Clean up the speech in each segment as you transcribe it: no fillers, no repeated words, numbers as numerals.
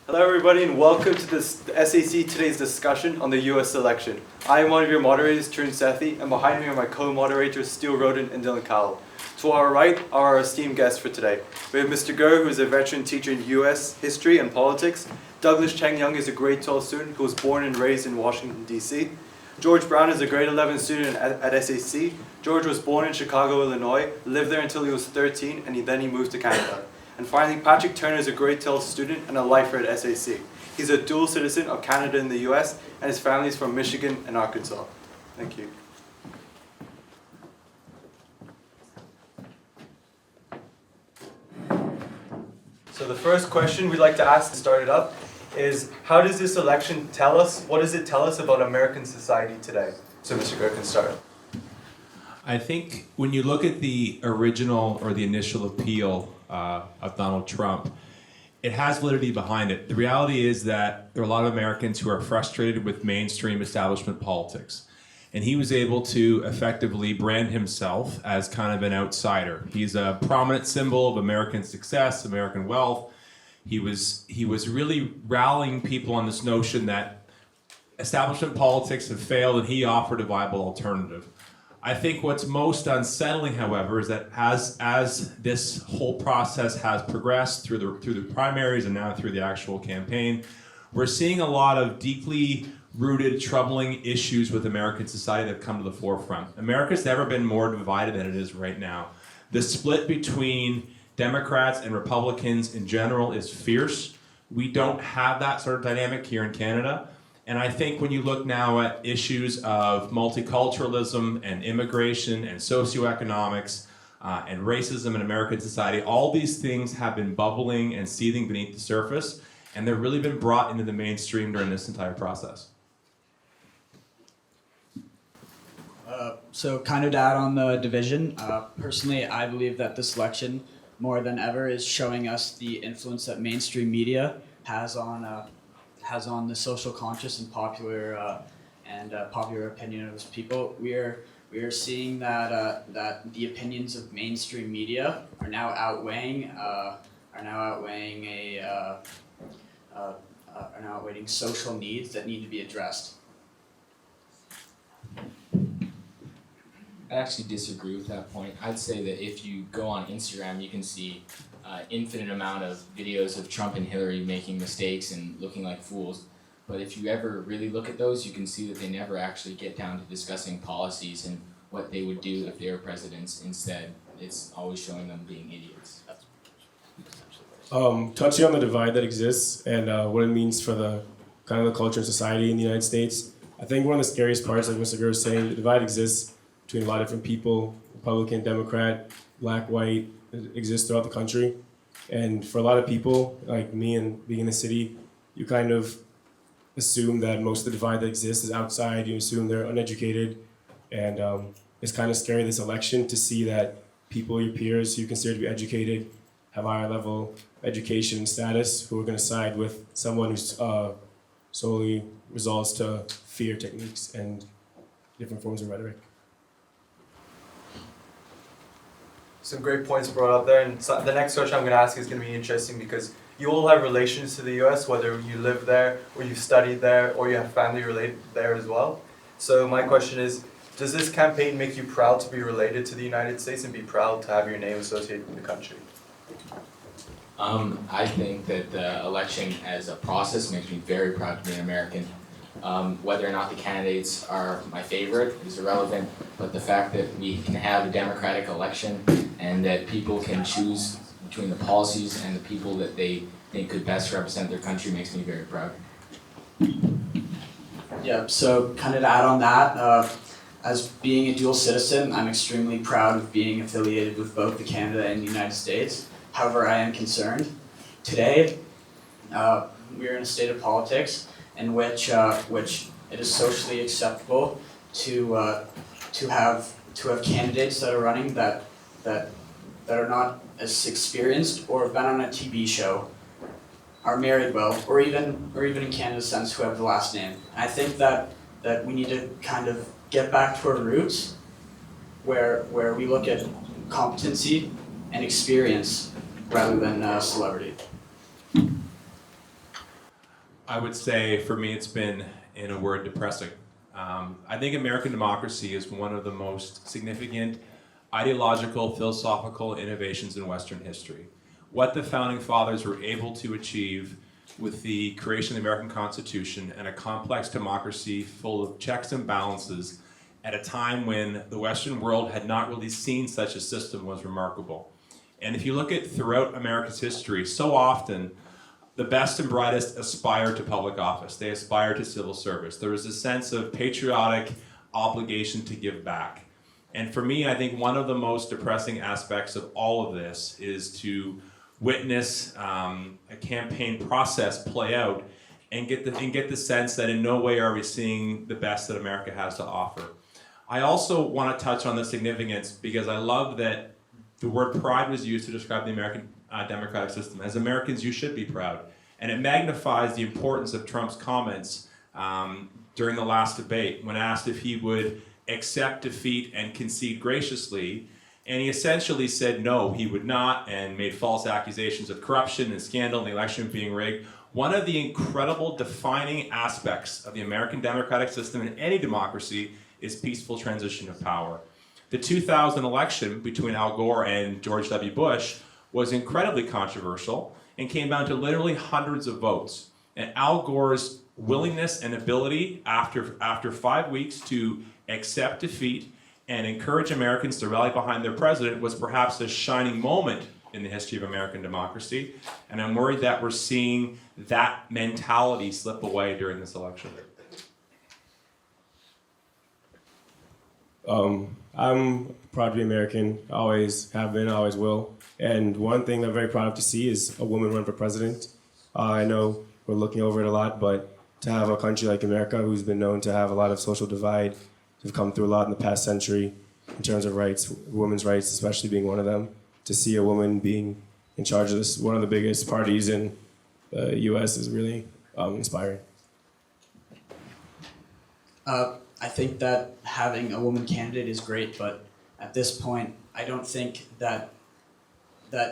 Hello everybody and welcome to this SAC Today's discussion on the US election. I am one of your moderators, Tarun Sethi, and behind me are my co-moderators, Steele Roden and Dylan Cowell. To our right are our esteemed guests for today. We have Mr. Goh, who is a veteran teacher in US history and politics. Douglas Cheng Young is a grade 12 student who was born and raised in Washington, D.C. George Brown is a grade 11 student at SAC. George was born in Chicago, Illinois, lived there until he was 13, and then he moved to Canada. And finally, Patrick Turner is a grade 12 student and a lifer at SAC. He's a dual citizen of Canada and the US, and his family is from Michigan and Arkansas. Thank you. So the first question we'd like to ask to start it up is, how does this election tell us, what does it tell us about American society today? So Mr. Goh can start. I think when you look at the original or the initial appeal of Donald Trump, it has validity behind it. The reality is that there are a lot of Americans who are frustrated with mainstream establishment politics. And he was able to effectively brand himself as kind of an outsider. He's a prominent symbol of American success, American wealth. He was really rallying people on this notion that establishment politics have failed and he offered a viable alternative. I think what's most unsettling, however, is that as this whole process has progressed through the primaries and now through the actual campaign, we're seeing a lot of deeply rooted, troubling issues with American society that have come to the forefront. America's never been more divided than it is right now. The split between Democrats and Republicans in general is fierce. We don't have that sort of dynamic here in Canada. And I think when you look now at issues of multiculturalism and immigration and socioeconomics and racism in American society, all these things have been bubbling and seething beneath the surface, and they've really been brought into the mainstream during this entire process. So kind of to add on the division, personally I believe that this election more than ever is showing us the influence that mainstream media has on the social conscious and popular opinion of its people. We are seeing that the opinions of mainstream media are now outweighing social needs that need to be addressed. I actually disagree with that point. I'd say that if you go on Instagram, you can see infinite amount of videos of Trump and Hillary making mistakes and looking like fools. But if you ever really look at those, you can see that they never actually get down to discussing policies and what they would do if they were presidents. Instead, it's always showing them being idiots. Touching on the divide that exists and what it means for the kind of the culture and society in the United States, I think one of the scariest parts, like Mr. Gurr was saying, the divide exists between a lot of different people, Republican, Democrat, black, white, it exists throughout the country. And for a lot of people, like me and being in the city, you kind of assume that most of the divide that exists is outside. You assume they're uneducated. And it's kind of scary this election to see that people, your peers, who you consider to be educated, have higher level education status, who are going to side with someone who's solely resorts to fear techniques and different forms of rhetoric. Some great points brought up there, and so the next question I'm going to ask is going to be interesting because you all have relations to the US, whether you live there or you've studied there or you have family related there as well. So my question is, does this campaign make you proud to be related to the United States and be proud to have your name associated with the country? I think that the election as a process makes me very proud to be an American. Whether or not the candidates are my favorite is irrelevant, but the fact that we can have a democratic election and that people can choose between the policies and the people that they think could best represent their country makes me very proud. Yeah, so kind of to add on that, as being a dual citizen, I'm extremely proud of being affiliated with both the Canada and the United States. However, I am concerned. Today, we are in a state of politics in which it is socially acceptable to have candidates that are running that are not as experienced or have been on a TV show, are married well, or even in Canada's sense who have the last name. I think that we need to kind of get back to our roots, where we look at competency and experience rather than celebrity. I would say for me it's been, in a word, depressing. I think American democracy is one of the most significant ideological, philosophical innovations in Western history. What the Founding Fathers were able to achieve with the creation of the American Constitution and a complex democracy full of checks and balances at a time when the Western world had not really seen such a system was remarkable. And if you look at throughout America's history, so often the best and brightest aspire to public office. They aspire to civil service. There is a sense of patriotic obligation to give back. And for me, I think one of the most depressing aspects of all of this is to witness a campaign process play out and get the sense that in no way are we seeing the best that America has to offer. I also want to touch on the significance because I love that the word pride was used to describe the American democratic system. As Americans, you should be proud. And it magnifies the importance of Trump's comments during the last debate when asked if he would accept defeat and concede graciously. And he essentially said no, he would not, and made false accusations of corruption and scandal and the election being rigged. One of the incredible defining aspects of the American democratic system in any democracy is peaceful transition of power. The 2000 election between Al Gore and George W. Bush was incredibly controversial and came down to literally hundreds of votes. And Al Gore's willingness and ability after 5 weeks to accept defeat and encourage Americans to rally behind their president was perhaps a shining moment in the history of American democracy. And I'm worried that we're seeing that mentality slip away during this election. I'm proud to be American, always have been, always will. And one thing I'm very proud of to see is a woman run for president. I know we're looking over it a lot, but to have a country like America, who's been known to have a lot of social divide, have come through a lot in the past century in terms of rights, women's rights especially being one of them, to see a woman being in charge of this, one of the biggest parties in the U.S. is really inspiring. I think that having a woman candidate is great, but at this point, I don't think that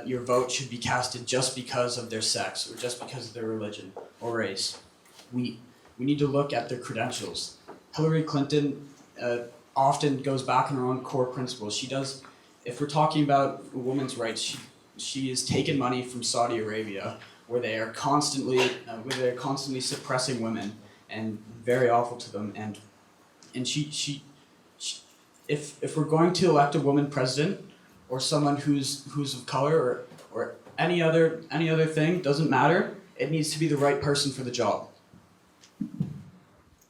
your vote should be casted just because of their sex or just because of their religion or race. We need to look at their credentials. Hillary Clinton often goes back on her own core principles. She does, if we're talking about women's rights, she has taken money from Saudi Arabia, where they are constantly suppressing women and very awful to them. And she if we're going to elect a woman president or someone who's of color or any other thing, doesn't matter. It needs to be the right person for the job.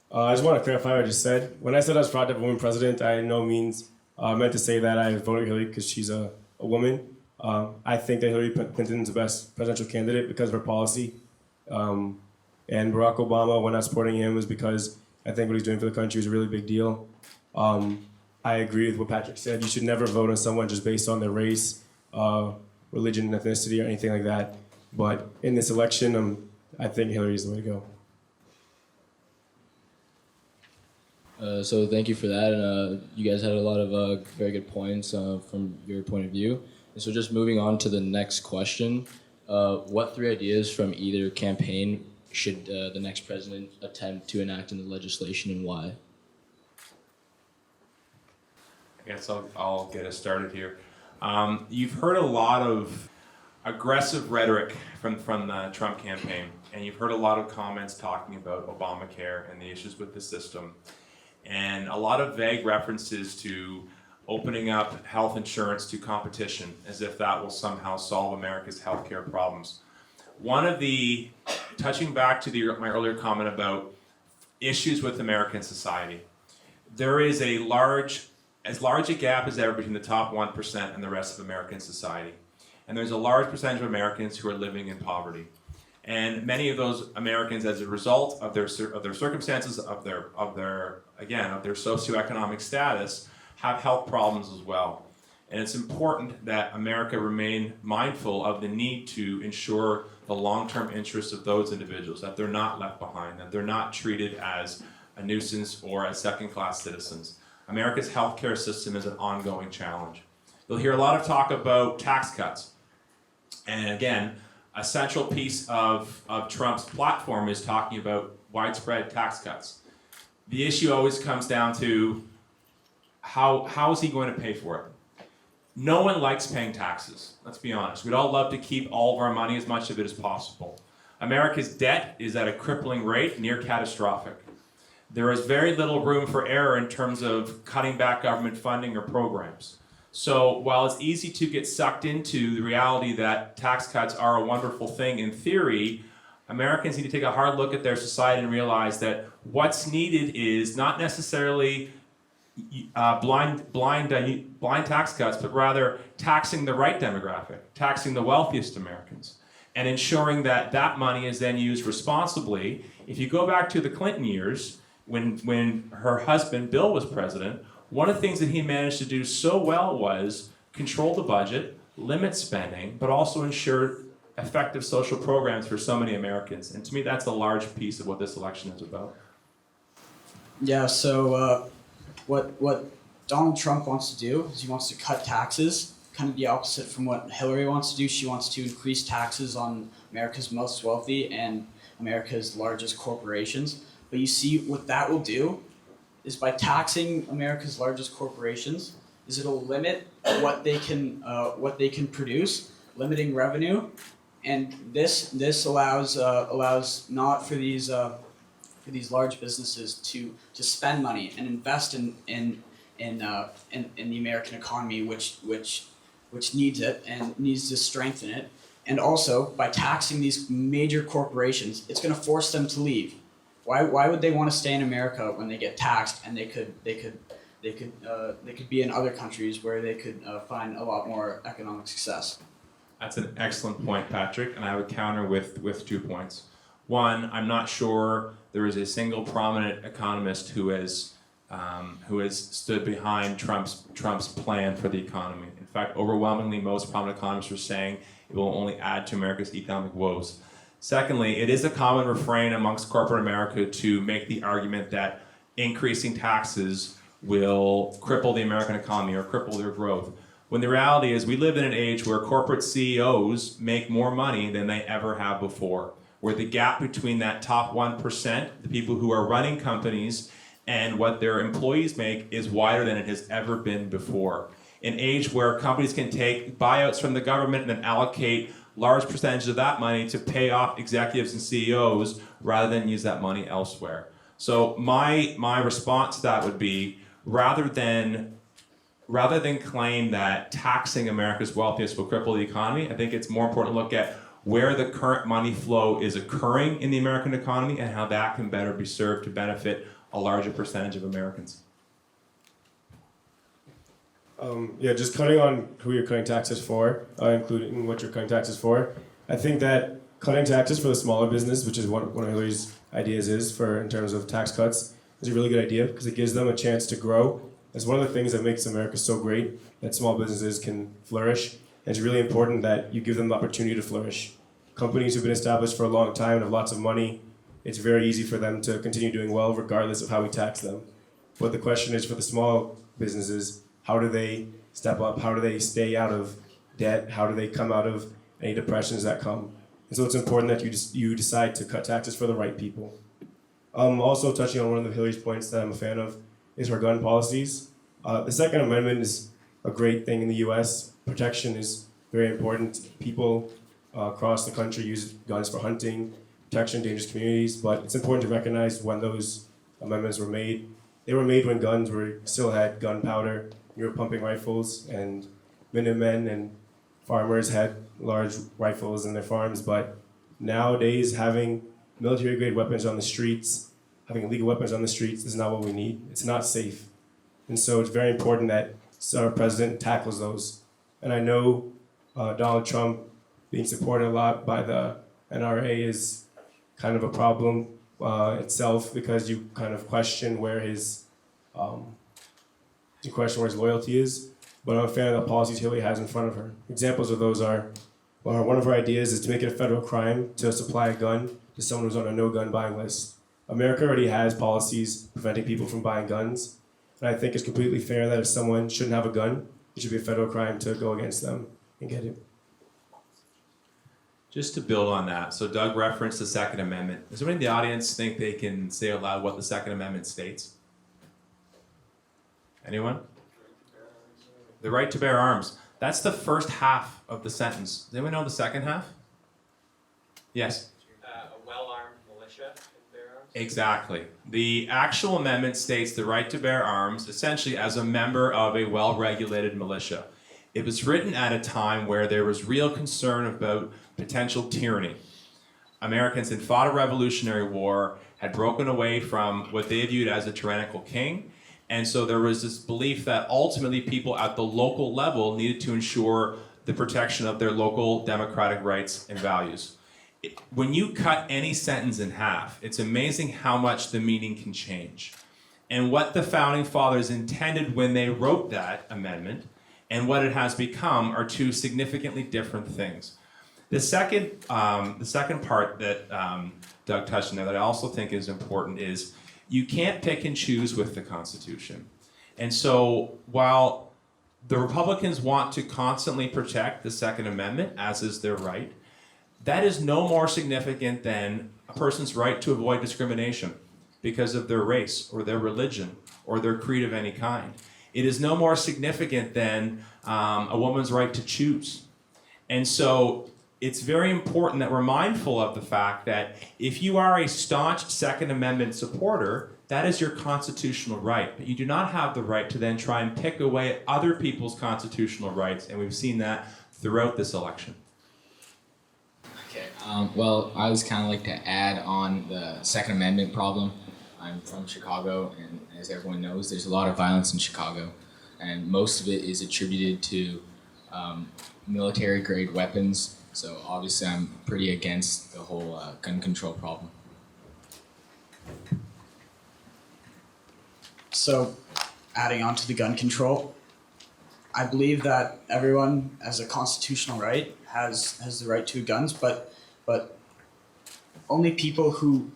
I just want to clarify what I just said. When I said I was proud to have a woman president, I in no means meant to say that I voted Hillary because she's a woman. I think that Hillary Clinton's the best presidential candidate because of her policy. And Barack Obama, when not supporting him, was because I think what he's doing for the country is a really big deal. I agree with what Patrick said. You should never vote on someone just based on their race, religion, ethnicity, or anything like that. But in this election, I think Hillary is the way to go. So thank you for that, and you guys had a lot of very good points from your point of view. And so just moving on to the next question, what 3 ideas from either campaign should the next president attempt to enact in the legislation, and why? I guess I'll get us started here. You've heard a lot of aggressive rhetoric from the Trump campaign, and you've heard a lot of comments talking about Obamacare and the issues with the system, and a lot of vague references to opening up health insurance to competition as if that will somehow solve America's healthcare problems. Touching back to my earlier comment about issues with American society, there is as large a gap as ever between the top 1% and the rest of American society. And there's a large percentage of Americans who are living in poverty. And many of those Americans, as a result of their circumstances, of their socioeconomic status, have health problems as well. And it's important that America remain mindful of the need to ensure the long-term interests of those individuals, that they're not left behind, that they're not treated as a nuisance or as second-class citizens. America's healthcare system is an ongoing challenge. You'll hear a lot of talk about tax cuts. And again, a central piece of Trump's platform is talking about widespread tax cuts. The issue always comes down to how is he going to pay for it? No one likes paying taxes, let's be honest. We'd all love to keep all of our money, as much of it as possible. America's debt is at a crippling rate, near catastrophic. There is very little room for error in terms of cutting back government funding or programs. So while it's easy to get sucked into the reality that tax cuts are a wonderful thing in theory, Americans need to take a hard look at their society and realize that what's needed is not necessarily blind tax cuts, but rather taxing the right demographic, taxing the wealthiest Americans, and ensuring that that money is then used responsibly. If you go back to the Clinton years, when her husband Bill was president, one of the things that he managed to do so well was control the budget, limit spending, but also ensure effective social programs for so many Americans. And to me, that's a large piece of what this election is about. Yeah, so what Donald Trump wants to do is he wants to cut taxes, kind of the opposite from what Hillary wants to do. She wants to increase taxes on America's most wealthy and America's largest corporations. But you see, what that will do is by taxing America's largest corporations, is it'll limit what they can produce, limiting revenue, and this allows not for these large businesses to spend money and invest in the American economy, which needs it and needs to strengthen it. And also by taxing these major corporations, it's going to force them to leave. Why would they want to stay in America when they get taxed and they could be in other countries where they could find a lot more economic success? That's an excellent point, Patrick, and I would counter with 2 points. One, I'm not sure there is a single prominent economist who has stood behind Trump's plan for the economy. In fact, overwhelmingly, most prominent economists are saying it will only add to America's economic woes. Secondly, it is a common refrain amongst corporate America to make the argument that increasing taxes will cripple the American economy or cripple their growth. When the reality is we live in an age where corporate CEOs make more money than they ever have before, where the gap between that top 1%, the people who are running companies, and what their employees make is wider than it has ever been before. An age where companies can take buyouts from the government and then allocate large percentages of that money to pay off executives and CEOs rather than use that money elsewhere. So my response to that would be, rather than claim that taxing America's wealthiest will cripple the economy, I think it's more important to look at where the current money flow is occurring in the American economy and how that can better be served to benefit a larger percentage of Americans. Just cutting on who you're cutting taxes for, including what you're cutting taxes for. I think that cutting taxes for the smaller business, which is one of Hillary's ideas in terms of tax cuts, is a really good idea because it gives them a chance to grow. It's one of the things that makes America so great, that small businesses can flourish. And it's really important that you give them the opportunity to flourish. Companies who've been established for a long time and have lots of money, it's very easy for them to continue doing well regardless of how we tax them. But the question is for the small businesses, how do they step up? How do they stay out of debt? How do they come out of any depressions that come? And so it's important that you decide to cut taxes for the right people. Also touching on one of Hillary's points that I'm a fan of is her gun policies. The Second Amendment is a great thing in the U.S. Protection is very important. People across the country use guns for hunting, protection, dangerous communities, but it's important to recognize when those amendments were made. They were made when guns still had gunpowder. You were pumping rifles, and Minutemen and farmers had large rifles in their farms. But nowadays, having military-grade weapons on the streets, having illegal weapons on the streets is not what we need. It's not safe. And so it's very important that our president tackles those. And I know Donald Trump being supported a lot by the NRA is kind of a problem itself because you kind of question where his loyalty is, but I'm a fan of the policies Hillary has in front of her. Examples of those are, one of her ideas is to make it a federal crime to supply a gun to someone who's on a no-gun buying list. America already has policies preventing people from buying guns, and I think it's completely fair that if someone shouldn't have a gun, it should be a federal crime to go against them and get it. Just to build on that, so Doug referenced the Second Amendment. Does anyone in the audience think they can say out loud what the Second Amendment states? Anyone? The right to bear arms. That's the first half of the sentence. Does anyone know the second half? Yes? A well-armed militia can bear arms? Exactly. The actual amendment states the right to bear arms essentially as a member of a well-regulated militia. It was written at a time where there was real concern about potential tyranny. Americans had fought a revolutionary war, had broken away from what they viewed as a tyrannical king, and so there was this belief that ultimately people at the local level needed to ensure the protection of their local democratic rights and values. When you cut any sentence in half, it's amazing how much the meaning can change. And what the Founding Fathers intended when they wrote that amendment and what it has become are two significantly different things. The second part that Doug touched on there that I also think is important is you can't pick and choose with the Constitution. And so while the Republicans want to constantly protect the Second Amendment, as is their right, that is no more significant than a person's right to avoid discrimination because of their race or their religion or their creed of any kind. It is no more significant than a woman's right to choose. And so it's very important that we're mindful of the fact that if you are a staunch Second Amendment supporter, that is your constitutional right. But you do not have the right to then try and pick away at other people's constitutional rights, and we've seen that throughout this election. Okay. Well, I was kind of like to add on the Second Amendment problem. I'm from Chicago, and as everyone knows, there's a lot of violence in Chicago, and most of it is attributed to military-grade weapons. So obviously, I'm pretty against the whole gun control problem. So, adding on to the gun control, I believe that everyone has a constitutional right, has the right to guns, but only people who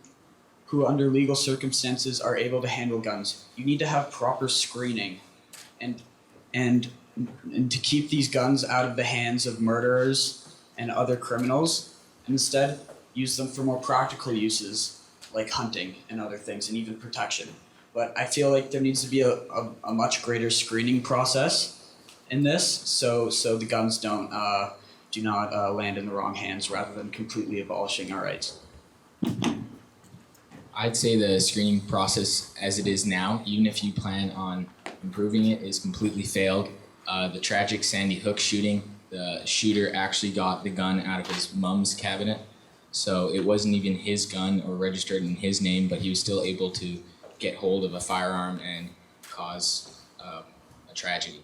under legal circumstances are able to handle guns. You need to have proper screening, and to keep these guns out of the hands of murderers and other criminals, and instead use them for more practical uses like hunting and other things, and even protection. But I feel like there needs to be a much greater screening process in this, so the guns do not land in the wrong hands, rather than completely abolishing our rights. I'd say the screening process as it is now, even if you plan on improving it, is completely failed. The tragic Sandy Hook shooting, the shooter actually got the gun out of his mom's cabinet. So it wasn't even his gun or registered in his name, but he was still able to get hold of a firearm and cause a tragedy.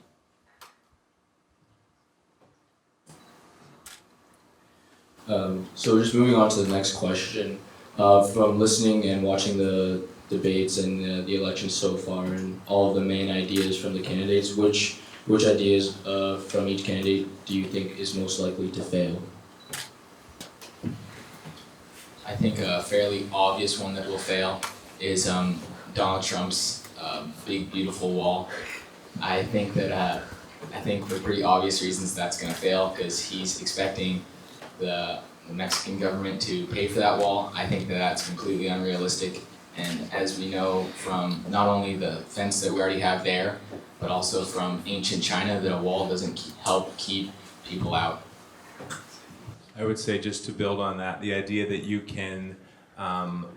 So just moving on to the next question. From listening and watching the debates and the election so far and all of the main ideas from the candidates, which ideas from each candidate do you think is most likely to fail? I think a fairly obvious one that will fail is Donald Trump's big beautiful wall. I think for pretty obvious reasons that's going to fail, because he's expecting the Mexican government to pay for that wall. I think that that's completely unrealistic, and as we know from not only the fence that we already have there, but also from ancient China, that a wall doesn't help keep people out. I would say, just to build on that, the idea that you can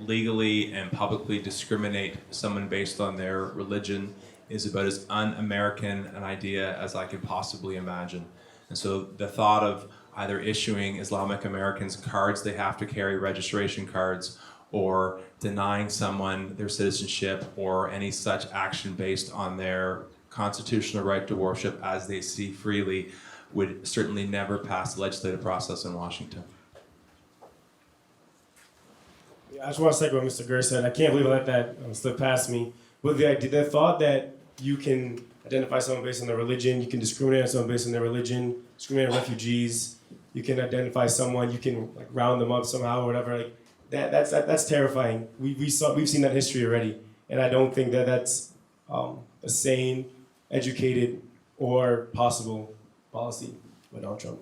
legally and publicly discriminate someone based on their religion is about as un-American an idea as I could possibly imagine. And so the thought of either issuing Islamic Americans cards they have to carry, registration cards, or denying someone their citizenship or any such action based on their constitutional right to worship as they see freely would certainly never pass the legislative process in Washington. Yeah, I just want to second what Mr. Gurr said. I can't believe I let that slip past me. But the thought that you can identify someone based on their religion, you can discriminate on someone based on their religion, discriminate on refugees, you can identify someone, you can like round them up somehow or whatever. Like that's terrifying. We've seen that history already, and I don't think that that's a sane, educated, or possible policy by Donald Trump.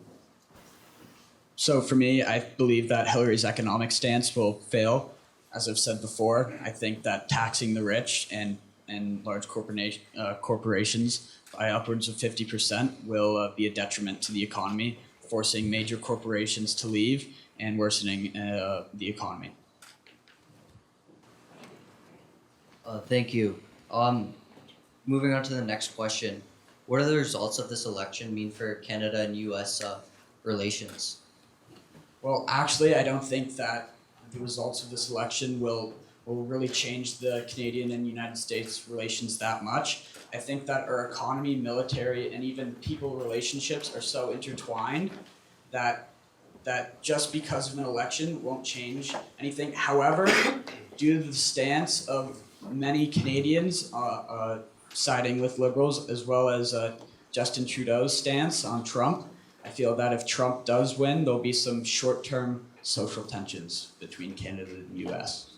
So for me, I believe that Hillary's economic stance will fail. As I've said before, I think that taxing the rich and large corporations by upwards of 50% will be a detriment to the economy, forcing major corporations to leave and worsening the economy. Thank you. Moving on to the next question. What do the results of this election mean for Canada and US relations? Well, actually, I don't think that the results of this election will really change the Canadian and United States relations that much. I think that our economy, military, and even people relationships are so intertwined that just because of an election won't change anything. However, due to the stance of many Canadians siding with Liberals, as well as Justin Trudeau's stance on Trump, I feel that if Trump does win, there'll be some short-term social tensions between Canada and the US.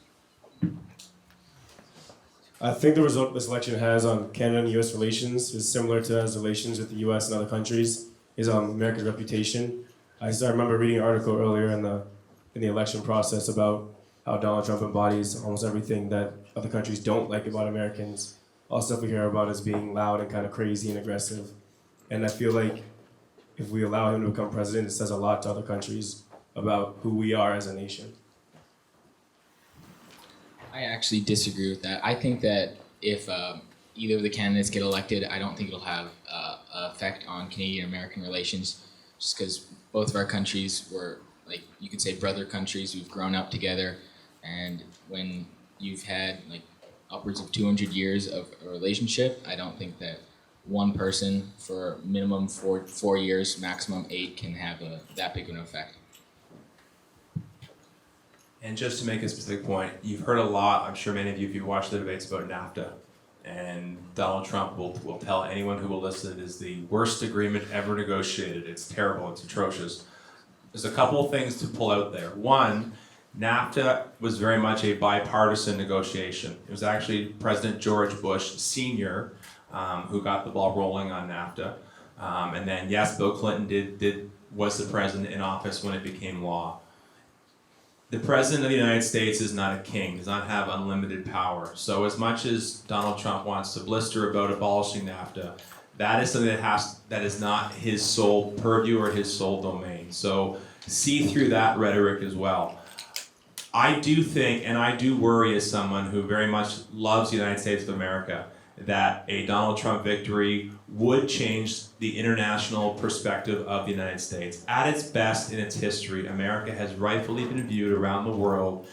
I think the result this election has on Canada and U.S. relations is similar to as relations with the U.S. and other countries is America's reputation. I remember reading an article earlier in the election process about how Donald Trump embodies almost everything that other countries don't like about Americans. All stuff we hear about as being loud and kind of crazy and aggressive. And I feel like if we allow him to become president, it says a lot to other countries about who we are as a nation. I actually disagree with that. I think that if either of the candidates get elected, I don't think it'll have an effect on Canadian-American relations, just because both of our countries were, like, you could say brother countries. We've grown up together, and when you've had like upwards of 200 years of a relationship, I don't think that one person for minimum 4 years, maximum 8, can have that big of an effect. And just to make a specific point, you've heard a lot, I'm sure many of you, if you've watched the debates about NAFTA, and Donald Trump will tell anyone who will listen it is the worst agreement ever negotiated. It's terrible, it's atrocious. There's a couple of things to pull out there. One, NAFTA was very much a bipartisan negotiation. It was actually President George Bush Sr. Who got the ball rolling on NAFTA. And then, yes, Bill Clinton was the president in office when it became law. The president of the United States is not a king, does not have unlimited power. So as much as Donald Trump wants to blister about abolishing NAFTA, that is something that is not his sole purview or his sole domain. So see through that rhetoric as well. I do think, and I do worry as someone who very much loves the United States of America, that a Donald Trump victory would change the international perspective of the United States. At its best in its history, America has rightfully been viewed around the world,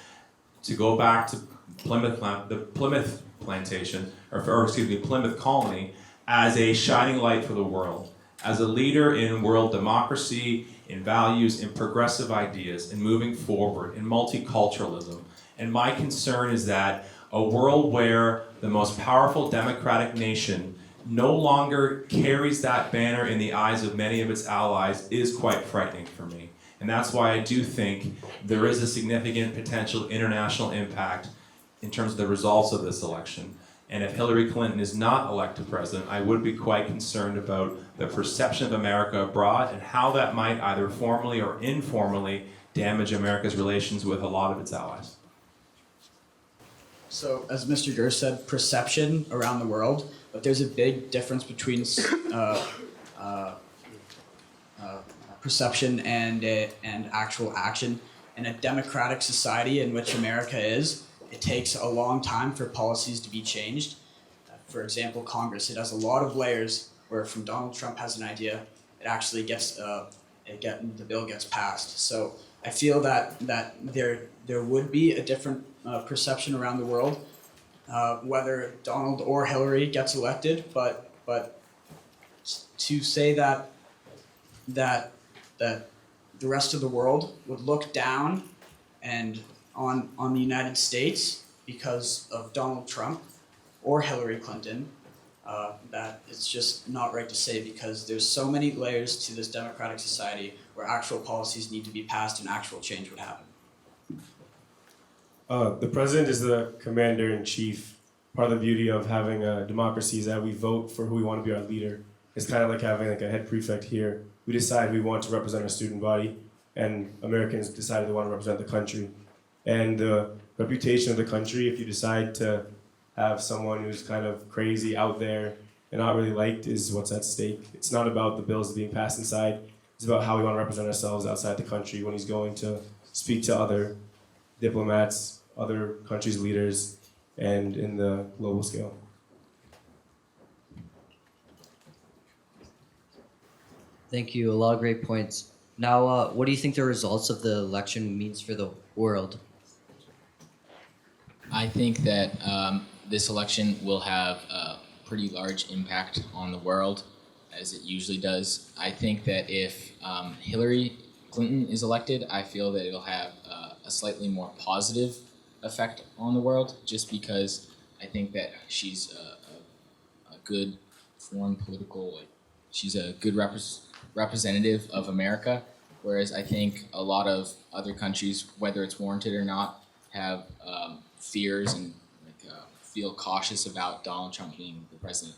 to go back to the Plymouth plantation, Plymouth colony, as a shining light for the world, as a leader in world democracy, in values, in progressive ideas, in moving forward, in multiculturalism. And my concern is that a world where the most powerful democratic nation no longer carries that banner in the eyes of many of its allies is quite frightening for me. And that's why I do think there is a significant potential international impact in terms of the results of this election. And if Hillary Clinton is not elected president, I would be quite concerned about the perception of America abroad and how that might either formally or informally damage America's relations with a lot of its allies. So, as Mr. Gers said, perception around the world, but there's a big difference between perception and actual action. In a democratic society in which America is, it takes a long time for policies to be changed. For example, Congress, it has a lot of layers where from Donald Trump has an idea, it actually gets, the bill gets passed. So I feel that there would be a different perception around the world, whether Donald or Hillary gets elected. But to say that the rest of the world would look down and on the United States because of Donald Trump or Hillary Clinton, that it's just not right to say, because there's so many layers to this democratic society where actual policies need to be passed and actual change would happen. The president is the commander-in-chief. Part of the beauty of having a democracy is that we vote for who we want to be our leader. It's kind of like having like a head prefect here. We decide we want to represent our student body. and Americans decided they want to represent the country. And the reputation of the country, if you decide to have someone who's kind of crazy out there and not really liked, is what's at stake. It's not about the bills being passed inside. It's about how we want to represent ourselves outside the country when he's going to speak to other diplomats, other countries' leaders, and in the global scale. Thank you. A lot of great points. Now, what do you think the results of the election means for the world? I think that this election will have a pretty large impact on the world, as it usually does. I think that if Hillary Clinton is elected, I feel that it'll have a slightly more positive effect on the world, just because I think that she's a good foreign political, she's a good representative of America, whereas I think a lot of other countries, whether it's warranted or not, have fears and feel cautious about Donald Trump being the president.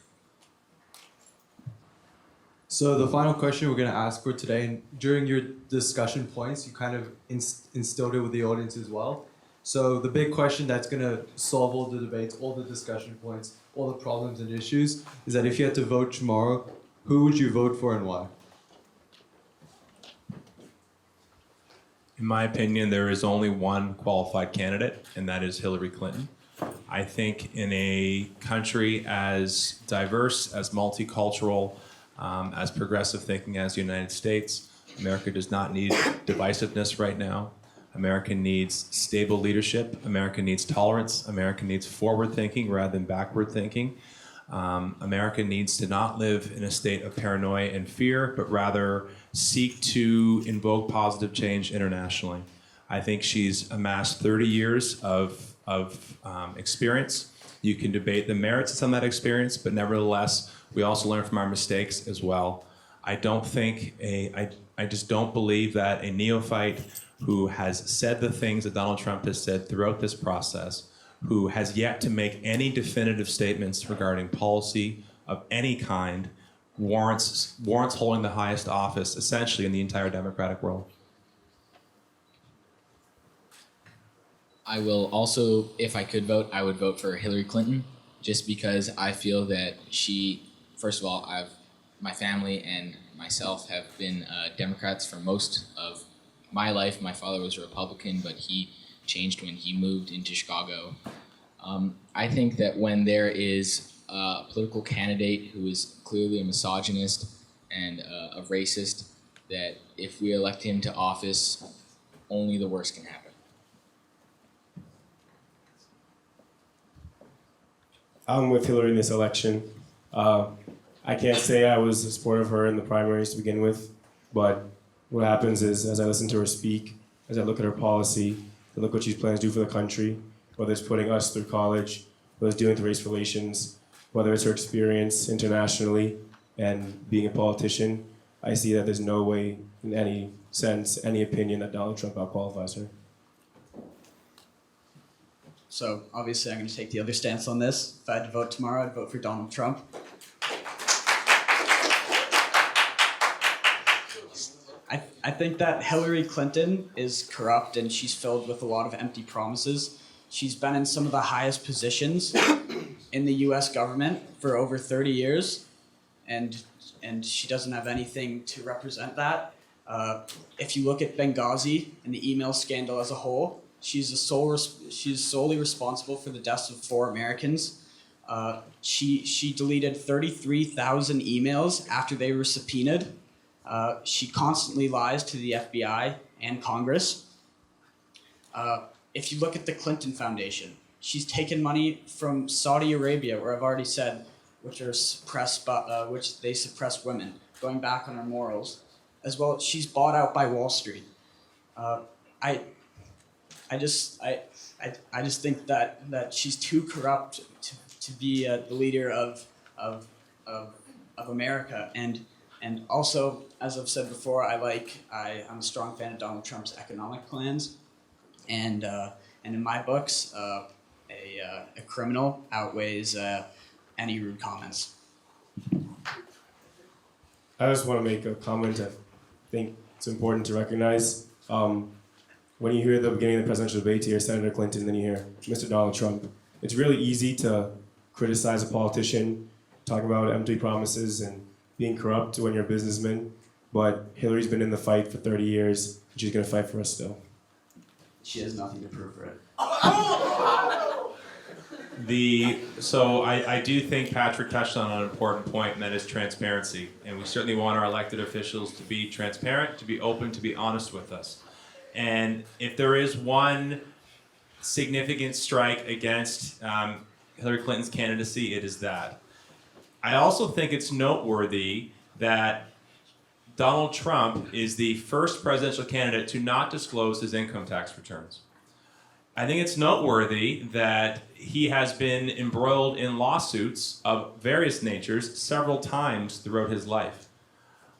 So the final question we're going to ask for today, and during your discussion points, you kind of instilled it with the audience as well. So the big question that's going to solve all the debates, all the discussion points, all the problems and issues is that if you had to vote tomorrow, who would you vote for and why? In my opinion, there is only one qualified candidate, and that is Hillary Clinton. I think in a country as diverse, as multicultural, as progressive thinking as the United States, America does not need divisiveness right now. America needs stable leadership. America needs tolerance. America needs forward thinking rather than backward thinking. America needs to not live in a state of paranoia and fear, but rather seek to invoke positive change internationally. I think she's amassed 30 years of experience. You can debate the merits of some of that experience, but nevertheless, we also learn from our mistakes as well. I just don't believe that a neophyte who has said the things that Donald Trump has said throughout this process, who has yet to make any definitive statements regarding policy of any kind, warrants holding the highest office essentially in the entire democratic world. I will also, if I could vote, I would vote for Hillary Clinton, just because I feel that she, first of all, my family and myself have been Democrats for most of my life. My father was a Republican, but he changed when he moved into Chicago. I think that when there is a political candidate who is clearly a misogynist and a racist, that if we elect him to office, only the worst can happen. I'm with Hillary in this election. I can't say I was a supporter of her in the primaries to begin with, but what happens is, as I listen to her speak, as I look at her policy, I look what she's planning to do for the country, whether it's putting us through college, whether it's dealing with race relations, whether it's her experience internationally and being a politician, I see that there's no way, in any sense, any opinion, that Donald Trump outqualifies her. So obviously I'm going to take the other stance on this. If I had to vote tomorrow, I'd vote for Donald Trump. I think that Hillary Clinton is corrupt and she's filled with a lot of empty promises. She's been in some of the highest positions in the US government for over 30 years, and she doesn't have anything to represent that. If you look at Benghazi and the email scandal as a whole, she's solely responsible for the deaths of 4 Americans. She deleted 33,000 emails after they were subpoenaed. She constantly lies to the FBI and Congress. If you look at the Clinton Foundation, she's taken money from Saudi Arabia, where I've already said, which they suppress women, going back on her morals. As well, she's bought out by Wall Street. I just think that she's too corrupt to be the leader of America, and also, as I've said before, I'm a strong fan of Donald Trump's economic plans, and in my books, a criminal outweighs any rude comments. I just want to make a comment. I think it's important to recognize. When you hear the beginning of the presidential debate, you hear Senator Clinton, then you hear Mr. Donald Trump. It's really easy to criticize a politician, talking about empty promises and being corrupt when you're a businessman. But Hillary's been in the fight for 30 years, and she's going to fight for us still. She has nothing to prove for it. I do think Patrick touched on an important point, and that is transparency. And we certainly want our elected officials to be transparent, to be open, to be honest with us. And if there is one significant strike against Hillary Clinton's candidacy, it is that. I also think it's noteworthy that Donald Trump is the first presidential candidate to not disclose his income tax returns. I think it's noteworthy that he has been embroiled in lawsuits of various natures several times throughout his life.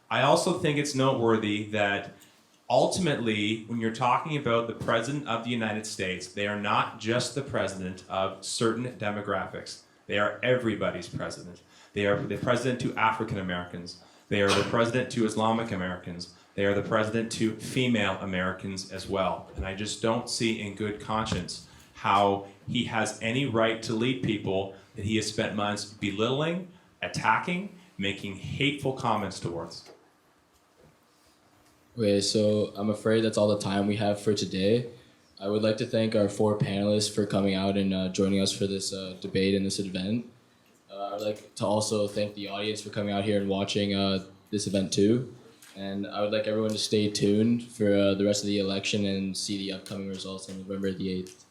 I also think it's noteworthy that ultimately, when you're talking about the President of the United States, they are not just the president of certain demographics. They are everybody's president. They are the president to African Americans. They are the president to Islamic Americans. They are the president to female Americans as well. And I just don't see in good conscience how he has any right to lead people that he has spent months belittling, attacking, making hateful comments towards. Okay, so I'm afraid that's all the time we have for today. I would like to thank our 4 panelists for coming out and joining us for this debate and this event. I'd like to also thank the audience for coming out here and watching this event too. And I would like everyone to stay tuned for the rest of the election and see the upcoming results on November the 8th.